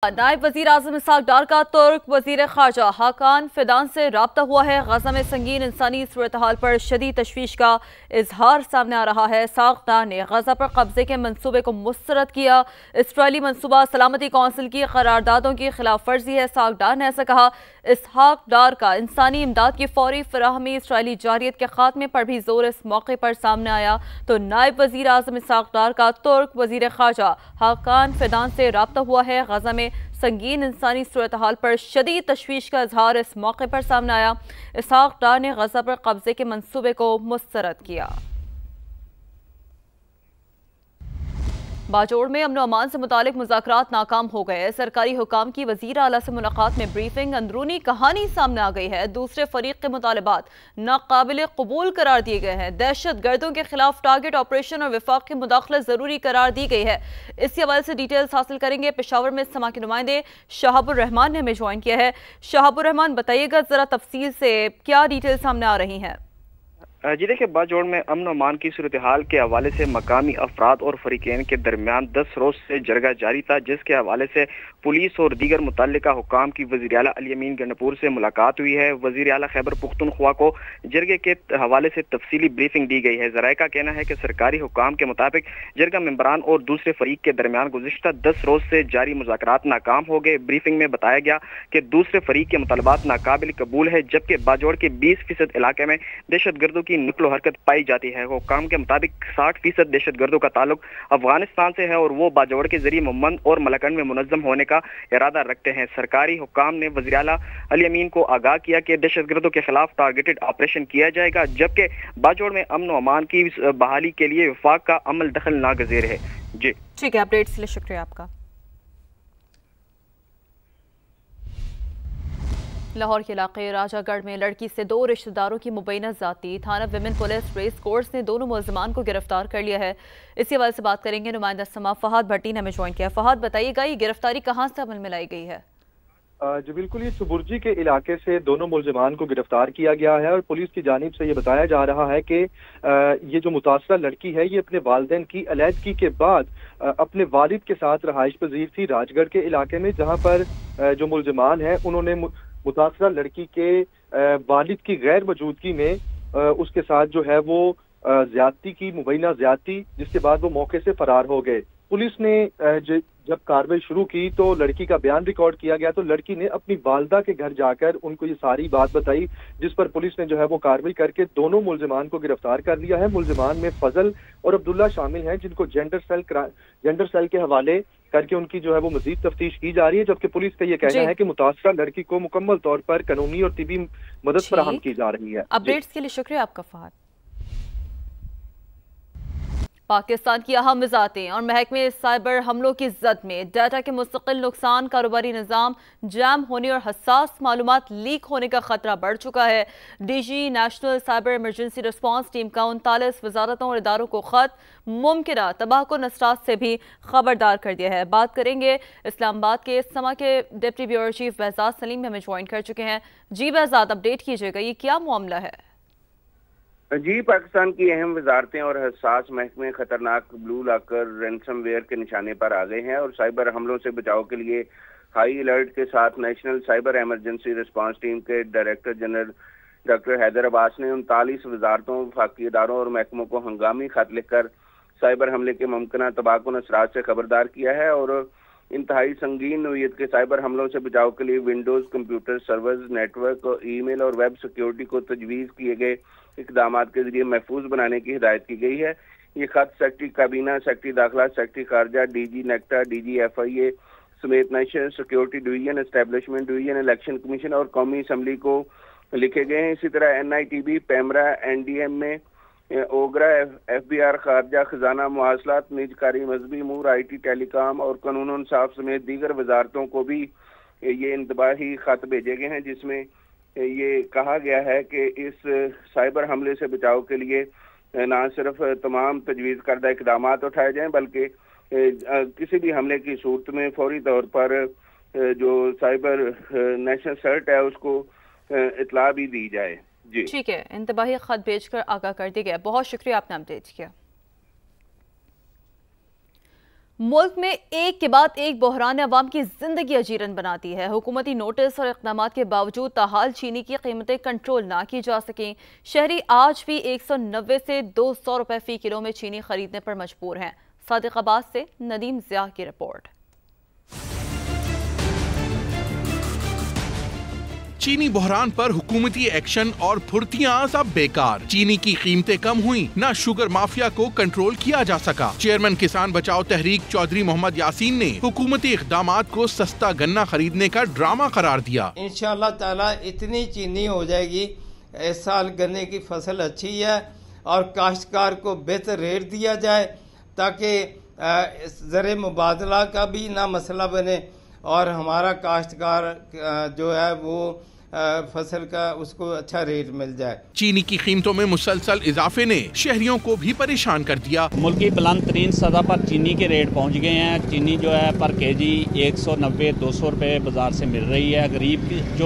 नायब वजीर आजम इसहाक डार का तुर्क वजीर खारजा हाकान फिदान से राब्ता हुआ है। गजा में संगीन इंसानी सूरत हाल पर शदीद तशवीश का इजहार सामने आ रहा है। इसहाक डार ने गजा पर कब्जे के मंसूबे को मुस्तरद किया। इसराइली मंसूबा सलामती कौंसिल की करारदादों की खिलाफ वर्जी है। इसहाक डार ने ऐसा कहा। इसहाक डार का इंसानी इमदाद की फौरी फराहमी इसराइली जारियत के खात्मे पर भी जोर इस मौके पर सामने आया। तो नायब वजीर आजम इसहाक डार का तुर्क वजीर खारजा हाकान फिदान से राब्ता हुआ है। गजा में संगीन इंसानी सूरत हाल पर शदीद तशवीश का इजहार इस मौके पर सामने आया। इसहाक डार ने गजा पर कब्जे के मंसूबे को मुस्तरद किया। बाजोड़ में अमन अमान से मुतालिक मुज़ाकरात नाकाम हो गए। सरकारी हुकाम की वज़ीर आला से मुलाकात में ब्रीफिंग अंदरूनी कहानी सामने आ गई है। दूसरे फरीक के मुतालबात नाकाबिल कबूल करार दिए गए हैं। दहशत गर्दों के खिलाफ टारगेट ऑपरेशन और विफाक की मुदाखलत जरूरी करार दी गई है। इसी हवाले से डिटेल्स हासिल करेंगे। पेशावर में समा के नुमाइंदे शहाबुर रहमान ने हमें ज्वाइन किया है। शहाबुर रहमान, बताइएगा जरा तफसील से क्या डिटेल सामने आ रही हैं। जी देखिए, बाजोड़ में अमन अमान की सूरत हाल के हवाले से मकामी अफराद और फरीकैन के दरमियान 10 रोज से जरगा जारी था, जिसके हवाले से पुलिस और दीगर मुतल्लिका हुकाम की वज़ीर आला अली अमीन गंडपुर से मुलाकात हुई है। वज़ीर आला खैबर पुख्तनख्वा को जरगे के हवाले से तफसीली ब्रीफिंग दी गई है। ज़राए का कहना है कि सरकारी हुकाम के मुताबिक जरगा मेंबरान और दूसरे फरीक के दरमियान गुज़िश्ता 10 रोज से जारी मुज़ाकरात नाकाम हो गए। ब्रीफिंग में बताया गया कि दूसरे फरीक के मुतालबात नाकाबिल कबूल है, जबकि बाजोड़ के 20% इलाके में दहशत गर्दों की नकलो हरकत पाई जाती है। हुकाम के मुताबिक 60% दहशत गर्दों का ताल्लुक अफगानिस्तान से है और वो बाजोड़ के जरिए मुमंद और मलकंड में मुनज़्ज़म होने का इरादा रखते हैं। सरकारी हुकाम ने वज़ीर आला अली अमीन को आगाह किया कि दहशत गर्दों के खिलाफ टारगेटेड ऑपरेशन किया जाएगा, जबकि बाजोड़ में अमन व अमान की बहाली के लिए वफाक का अमल दखल नागज़ीर है। जी ठीक है, अपडेट्स के लिए शुक्रिया आपका। लाहौर के इलाके राजागढ़ में लड़की से 2 रिश्तेदारों की मुबैना जाती। थाना विमेन पुलिस रेस कोर्स ने दोनों मुलजमान को गिरफ्तार कर लिया है। इसी हवाले से बात करेंगे। नुमाइंदा समा फहद भट्टी ने हमें ज्वाइन किया। फहद, बताइएगा ये गिरफ्तारी कहाँ से अमल में लाई गई है? जी बिल्कुल, ये सुबुर्जी के इलाके से दोनों मुलजमान को गिरफ्तार किया गया है और पुलिस की जानिब से ये बताया जा रहा है कि ये जो मुतासरा लड़की है ये अपने वालिदैन की अलहदगी के बाद अपने वालिद के साथ रहाइश पजीर थी राजगढ़ के इलाके में, जहाँ पर जो मुलजमान हैं उन्होंने मुतासरा लड़की के वालिद की गैर मौजूदगी में उसके साथ जो है वो ज्यादती की, मुबैना ज्यादती, जिसके बाद वो मौके से फरार हो गए। पुलिस ने जब कार्रवाई शुरू की तो लड़की का बयान रिकॉर्ड किया गया, तो लड़की ने अपनी वालदा के घर जाकर उनको ये सारी बात बताई, जिस पर पुलिस ने जो है वो कार्रवाई करके दोनों मुलजमान को गिरफ्तार कर लिया है। मुलजमान में फजल और अब्दुल्ला शामिल हैं, जिनको जेंडर सेल के हवाले करके उनकी जो है वो मजीद तफ्तीश की जा रही है, जबकि पुलिस का ये कहना है कि मुतासरा लड़की को मुकम्मल तौर पर कानूनी और तिबी मदद फराहम की जा रही है। अपडेट्स के लिए शुक्रिया आपका फहद। पाकिस्तान की अहम वज़ारतें और महकमे साइबर हमलों की जद में डाटा के मुस्तकिल नुकसान, कारोबारी निज़ाम जैम होने और हसास मालूमात लीक होने का खतरा बढ़ चुका है। DG national cyber emergency response team का 39 वजारतों और इदारों को खत मुमकिन तबाहकुन असरात से भी खबरदार कर दिया है। बात करेंगे इस्लामाबाद के समा के deputy bureau chief Behzad Salim हमें ज्वाइन कर चुके हैं। जी बहजाद, अपडेट कीजिएगा, ये क्या मामला है? जी, पाकिस्तान की अहम वजारतें और हसास महकमे खतरनाक ब्लू लॉकर रैंसमवेयर के निशाने पर आ गए हैं और साइबर हमलों से बचाव के लिए हाई अलर्ट के साथ national cyber emergency response team के director general doctor Haider Abbas ने 39 वजारतों, वफाकी इदारों और महकमों को हंगामी खत लिखकर साइबर हमले के मुमकिन तबाहकुन असरात से खबरदार किया है और इंतहाई संगीन नोयत के साइबर हमलों से बचाव के लिए Windows computer servers, network, email और वेब सिक्योरिटी को तजवीज़ किए गए इकदाम के जरिए महफूज बनाने की हिदायत की गई है। ये खत सेक्रेटरी काबीना, सेक्रेटरी दाखिला, सेक्रेटरी खारजा, डीजी नेक्टा, डीजी FIA समेत national security division, establishment division, election commission और कौमी असम्बली को लिखे गए हैं। इसी तरह NITB, पैमरा, NDM में ओगरा, FBR, खारजा, खजाना, मुआसलात, निजकारी, मजहबी अमूर, IT, टेलीकॉम और कानून और इंसाफ समेत दीगर वजारतों को भी ये इंतबाही खत भेजे गए हैं, जिसमें ये कहा गया है कि इस साइबर हमले से बचाव के लिए न सिर्फ तमाम तजवीज़ करदा इकदाम उठाए जाएं, बल्कि किसी भी हमले की सूरत में फौरी तौर पर जो साइबर नेशनल सर्ट है उसको इतला भी दी जाए। जी ठीक है, इंतबाही खत भेजकर आगाह कर दिया गया। बहुत शुक्रिया, आपने अपडेट किया। ملک میں ایک کے بعد ایک بحران عوام کی زندگی اجیرن بناتی ہے۔ حکومتی نوٹس اور اقدامات کے باوجود تاحال چینی کی قیمتیں کنٹرول نہ کی جا سکیں۔ شہری آج بھی 190 سے 200 روپے فی کلو میں چینی خریدنے پر مجبور ہیں۔ صادق عباس سے ندیم ضیاء کی رپورٹ۔ چینی بحران پر حکومتی ایکشن اور پھرتیاں اب بیکار۔ چینی کی قیمتیں کم ہوئیں، نہ شوگر مافیا کو کنٹرول کیا جا سکا۔ چیئرمین کسان بچاؤ تحریک چودھری محمد یاسین نے حکومتی اقدامات کو سستا گنا خریدنے کا ڈرامہ قرار دیا۔ انشاءاللہ تعالی اتنی چینی ہو جائے گی، اس سال گنے کی فصل اچھی ہے اور کاشتکار کو بہتر ریٹ دیا جائے تاکہ زر مبادلہ کا بھی نہ مسئلہ بنے اور ہمارا کاشتکار جو ہے وہ فصل کا اس کو اچھا ریٹ مل جائے۔ چینی کی قیمتوں میں مسلسل اضافے نے شہریوں کو بھی پریشان کر دیا۔ ملک کی بلند ترین سطح پر چینی کے ریٹ پہنچ گئے ہیں۔ چینی جو ہے پر کے جی 190-200 روپے بازار سے مل رہی ہے،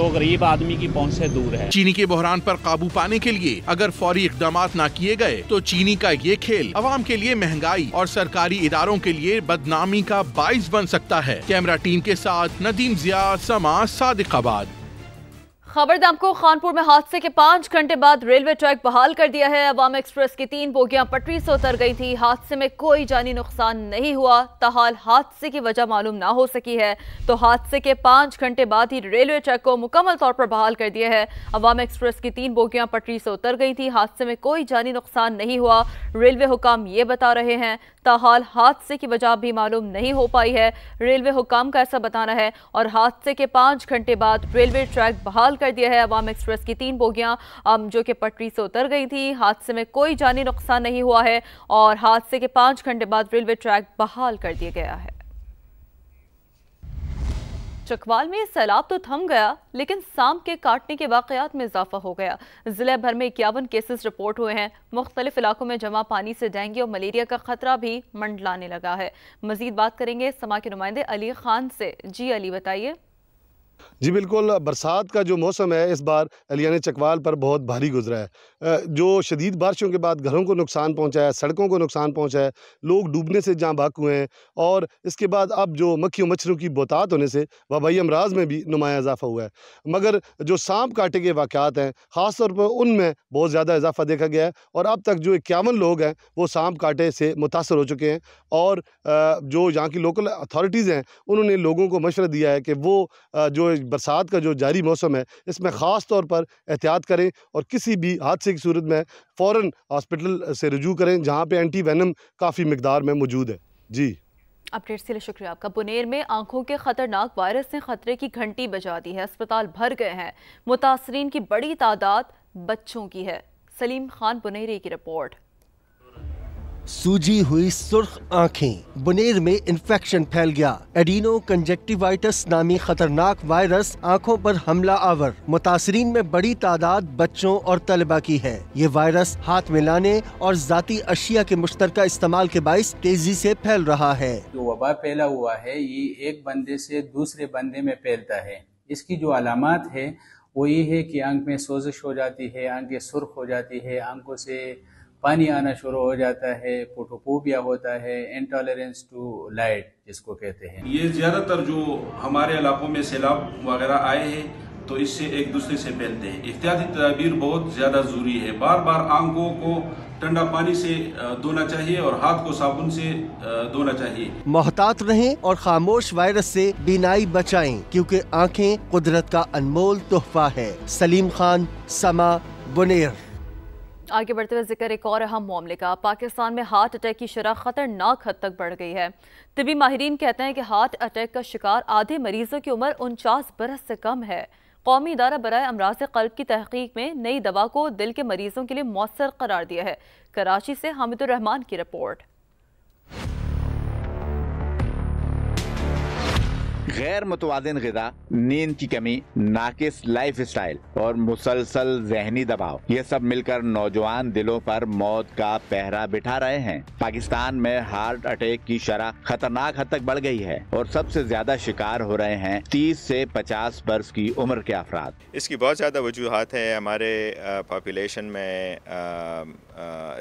غریب آدمی کی پہنچ سے دور ہے۔ چینی کے بحران پر قابو پانے کے لیے اگر فوری اقدامات نہ کیے گئے تو چینی کا یہ کھیل عوام کے لیے مہنگائی اور سرکاری اداروں کے لیے بدنامی کا باعث بن سکتا ہے۔ کیمرہ ٹیم کے ساتھ ندیم ضیاء، سما، صادق آباد۔ خبر دام کو خانپور میں حادثے کے 5 گھنٹے بعد ریلوے ٹریک بحال کر دیا ہے۔ عوام ایکسپریس کی 3 بوگیاں پٹری سے اتر گئی تھی۔ حادثے میں کوئی جانی نقصان نہیں ہوا، تاحال حادثے کی وجہ معلوم نہ ہو سکی ہے، تو حادثے کے 5 گھنٹے بعد ہی ریلوے ٹریک کو مکمل طور پر بحال کر دیا ہے۔ عوام ایکسپریس کی 3 بوگیاں پٹری سے اتر گئی تھی۔ حادثے میں کوئی جانی نقصان نہیں ہوا، ریلوے حکام یہ بتا رہے ہیں۔ تاحال حادثے کی وجہ بھی معلوم نہیں ہو پائی ہے، ریلوے حکام کا ایسا بتانا ہے، اور حادثے کے 5 گھنٹے بعد ریلوے ٹریک بحال کر دیا ہے۔ عوام ایکسپریس کی 3 بوگیاں جو کہ پٹری سے اتر گئی تھی، حادثے میں کوئی جانی نقصان نہیں ہوا ہے اور حادثے کے 5 گھنٹے بعد ریلوے ٹریک بحال کر دیا گیا ہے۔ چکوال میں سیلاب تو تھم گیا لیکن سانپ کے کاٹنے کے واقعات میں اضافہ ہو گیا۔ ضلع بھر میں 51 کیسز رپورٹ ہوئے ہیں۔ مختلف علاقوں میں جمع پانی سے ڈینگی اور ملیریا کا خطرہ بھی منڈلانے لگا ہے۔ مزید بات کریں گے سما کے نمائندے علی خان سے۔ جی علی بتائیے۔ جی بالکل، برسات کا جو موسم ہے اس بار الیان چکوال پر بہت بھاری گزرا ہے۔ جو شدید بارشوں کے بعد گھروں کو نقصان پہنچا ہے، سڑکوں کو نقصان پہنچا ہے، لوگ ڈوبنے سے جاں بحق ہوئے ہیں، اور اس کے بعد اب جو مکھیوں مچھروں کی بہتات ہونے سے وبائی امراض میں بھی نمایاں اضافہ ہوا ہے۔ مگر جو سانپ کاٹے کے واقعات ہیں خاص طور پر ان میں بہت زیادہ اضافہ دیکھا گیا ہے، اور اب تک جو 51 لوگ ہیں وہ سانپ کاٹے سے متاثر ہو چکے ہیں، اور جو یہاں کی لوکل اتھارٹیز ہیں انہوں نے لوگوں کو مشورہ دیا ہے کہ وہ جو برسات کا جو جاری موسم ہے اس میں خاص طور پر احتیاط کریں اور کسی بھی حادثے کی صورت میں فوراً ہاسپٹل سے رجوع کریں جہاں پہ اینٹی وینم کافی مقدار میں موجود ہے۔ جی اپڈیٹس کے لیے شکریہ آپ کا۔ بنیر میں آنکھوں کے خطرناک وائرس نے خطرے کی گھنٹی بجا دی ہے، اسپتال بھر گئے ہیں۔ متاثرین کی بڑی تعداد بچوں کی ہے۔ سلیم خان بنیری کی رپورٹ۔ سوجی ہوئی سرخ آنکھیں، بنیر میں انفیکشن پھیل گیا۔ ایڈینو کنجکٹیوائٹس نامی خطرناک وائرس آنکھوں پر حملہ آور، متاثرین میں بڑی تعداد بچوں اور طلبہ کی ہے۔ یہ وائرس ہاتھ میں لانے اور ذاتی اشیاء کے مشترکہ استعمال کے باعث تیزی سے پھیل رہا ہے۔ جو وبا پھیلا ہوا ہے یہ ایک بندے سے دوسرے بندے میں پھیلتا ہے۔ اس کی جو علامات ہے وہ یہ ہے کہ آنکھ میں سوزش ہو جاتی ہے، آنکھیں سرخ ہو جاتی ہے، آنکھوں سے پانی آنا شروع ہو جاتا ہے، فوٹوفوبیا ہوتا ہے، انٹالرنس ٹو لائٹ جس کو کہتے ہیں۔ یہ زیادہ تر جو ہمارے علاقوں میں سیلاب وغیرہ آئے ہیں تو اس سے ایک دوسرے سے پھیلتے ہیں۔ احتیاطی تدابیر بہت زیادہ ضروری ہے۔ بار بار آنکھوں کو ٹھنڈا پانی سے دھونا چاہیے اور ہاتھ کو صابن سے دھونا چاہیے۔ محتاط رہیں اور خاموش وائرس سے بینائی بچائیں کیونکہ آنکھیں قدرت کا انمول تحفہ ہے۔ سلیم خان، سما، بنیر۔ آگے بڑھتے ہوئے ذکر ایک اور اہم معاملے کا۔ پاکستان میں ہارٹ اٹیک کی شرح خطرناک حد تک بڑھ گئی ہے۔ طبی ماہرین کہتے ہیں کہ ہارٹ اٹیک کا شکار آدھے مریضوں کی عمر 49 برس سے کم ہے۔ قومی ادارہ برائے امراض قلب کی تحقیق میں نئی دوا کو دل کے مریضوں کے لیے مؤثر قرار دیا ہے۔ کراچی سے حامد الرحمان کی رپورٹ۔ गैर मुतवाज़िन ग़िज़ा, नींद की कमी, नाकिस लाइफ स्टाइल और मुसलसल ज़हनी दबाव, ये सब मिलकर नौजवान दिलों पर मौत का पहरा बिठा रहे हैं। पाकिस्तान में हार्ट अटैक की शरह खतरनाक हद तक बढ़ गई है और सबसे ज्यादा शिकार हो रहे हैं 30 से 50 वर्ष की उम्र के अफराद। इसकी बहुत ज़्यादा वजूहात हैं। हमारे पॉपुलेशन में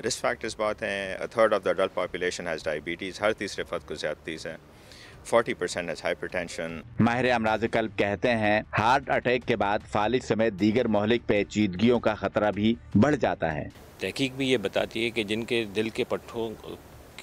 रिस्क फैक्टर्स बहुत हैं। A third of the adult population has diabetes, हर तीसरे फर्द को ज़्यादतीज़ है। 40% has hypertension। माहिर अमराज़ क़ल्ब कहते हैं हार्ट अटैक के बाद फालिज समेत दीगर मोहलिक पेचीदगियों का खतरा भी बढ़ जाता है। तहकीक भी ये बताती है कि जिनके दिल के पट्टों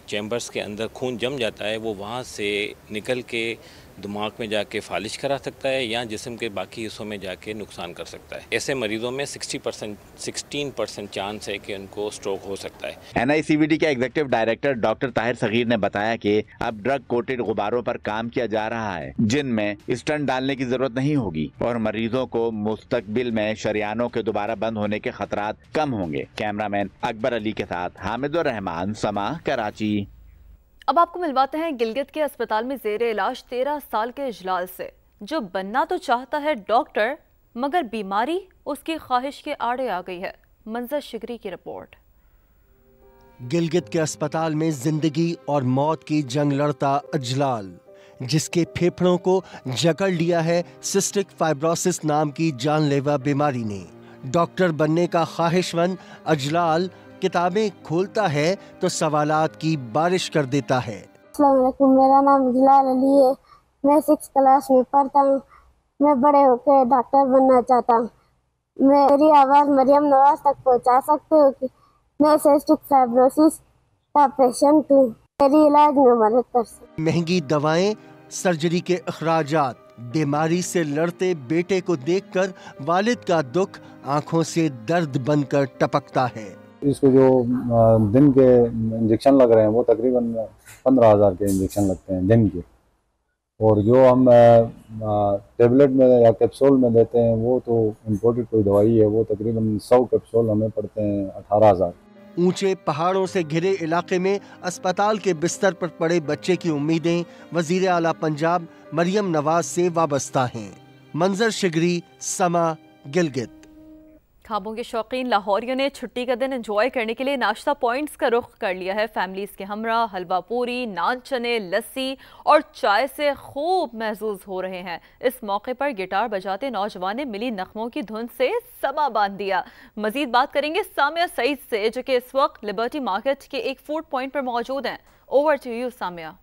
चैम्बर्स के अंदर खून जम जाता है वो वहाँ से निकल के दिमाग में जाके फालिज करा सकता है या जिस्म के बाकी हिस्सों में जाके नुकसान कर सकता है। ऐसे मरीजों में 16% चांस है कि उनको स्ट्रोक हो सकता है। NICVD के executive director doctor Tahir Sagheer ने बताया कि अब ड्रग कोटेड गुब्बारों पर काम किया जा रहा है जिनमें स्टंट डालने की जरूरत नहीं होगी और मरीजों को मुस्तकबिल में शरियानों के दोबारा बंद होने के खतरात कम होंगे। कैमरामैन अकबर अली के साथ हामिदुर रहमान, समा, कराची। अब आपको मिलवाते हैं गिलगित के अस्पताल में ज़ेरे इलाज 13 साल के इजलाल से, जो बनना तो चाहता है डॉक्टर मगर बीमारी उसकी ख्वाहिश के आड़े आ गई है। मंजर शिगरी की रिपोर्ट। गिलगित के अस्पताल में जिंदगी और मौत की जंग लड़ता अजलाल, जिसके फेफड़ों को जकड़ लिया है सिस्टिक फाइब्रोसिस नाम की जानलेवा बीमारी ने। डॉक्टर बनने का ख्वाहिशमंद अजलाल किताबें खोलता है तो सवालात की बारिश कर देता है। अस्सलाम वालेकुम, मेरा नाम अजलाल अली है। मैं 6th क्लास में पढ़ता हूँ। मैं बड़े होकर डॉक्टर बनना चाहता हूँ। मेरी आवाज़ मरियम नवाज तक पहुँचा सकते हो कि मैं सिस्टिक फाइब्रोसिस का पेशेंट हूँ। मेरी इलाज में मदद कर सकते। महंगी दवाएं, सर्जरी के अखराजात, बीमारी से लड़ते बेटे को देखकर वालिद का दुख आंखों से दर्द बनकर टपकता है। इसको जो दिन के इंजेक्शन लग रहे हैं वो तकरीबन 15,000 के इंजेक्शन लगते हैं दिन के, और जो हम टेबलेट में या कैप्सूल में देते हैं वो तो इम्पोर्टेड कोई दवाई है, वो तकरीबन 100 कैप्सूल हमें पड़ते हैं 18,000। ऊंचे पहाड़ों से घिरे इलाके में अस्पताल के बिस्तर पर पड़े बच्चे की उम्मीदें वजीर आला पंजाब मरियम नवाज से वाबस्ता हैं। मंजर शिगरी, समा, गिलगित। खाबों के शौकीन लाहौरियों ने छुट्टी का दिन एंजॉय करने के लिए नाश्ता पॉइंट्स का रुख कर लिया है। फैमिलीज के हमरा हलवा पूरी, नान चने, लस्सी और चाय से खूब महसूस हो रहे हैं। इस मौके पर गिटार बजाते नौजवान ने मिली नगमों की धुन से समा बांध दिया। मजीद बात करेंगे सामिया सईद से, जो कि इस वक्त लिबर्टी मार्केट के एक फूड पॉइंट पर मौजूद हैं। Over to you Samia.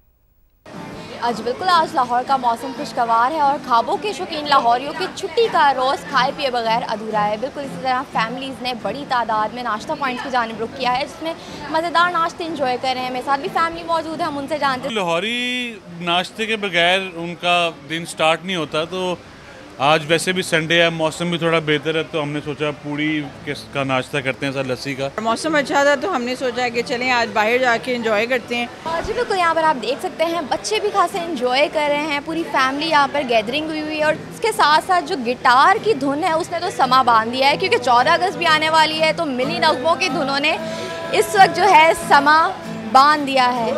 आज बिल्कुल, आज लाहौर का मौसम खुशगवार है और खाबों के शौकीन लाहौरियों की छुट्टी का रोज़ खाए पिए बगैर अधूरा है। बिल्कुल इसी तरह फैमिलीज़ ने बड़ी तादाद में नाश्ता पॉइंट्स की जानिब रुख किया है, जिसमें मज़ेदार नाश्ते इंजॉय कर रहे हैं। मेरे साथ भी फैमिली मौजूद है, हम उनसे जानते हैं। लाहौरी नाश्ते के बगैर उनका दिन स्टार्ट नहीं होता, तो आज वैसे भी संडे है, मौसम भी थोड़ा बेहतर है, तो हमने सोचा पूड़ी का नाश्ता करते हैं साथ लस्सी का। मौसम अच्छा था तो हमने सोचा कि चलें आज बाहर जाके एंजॉय करते हैं। जी बिल्कुल, यहाँ पर आप देख सकते हैं बच्चे भी खासे एंजॉय कर रहे हैं, पूरी फैमिली यहाँ पर गैदरिंग हुई हुई है। और इसके साथ साथ जो गिटार की धुन है उसने तो समा बांध दिया है, क्योंकि 14 अगस्त भी आने वाली है, तो मिली नगमों की धुनों ने इस वक्त जो है समा बांध दिया है।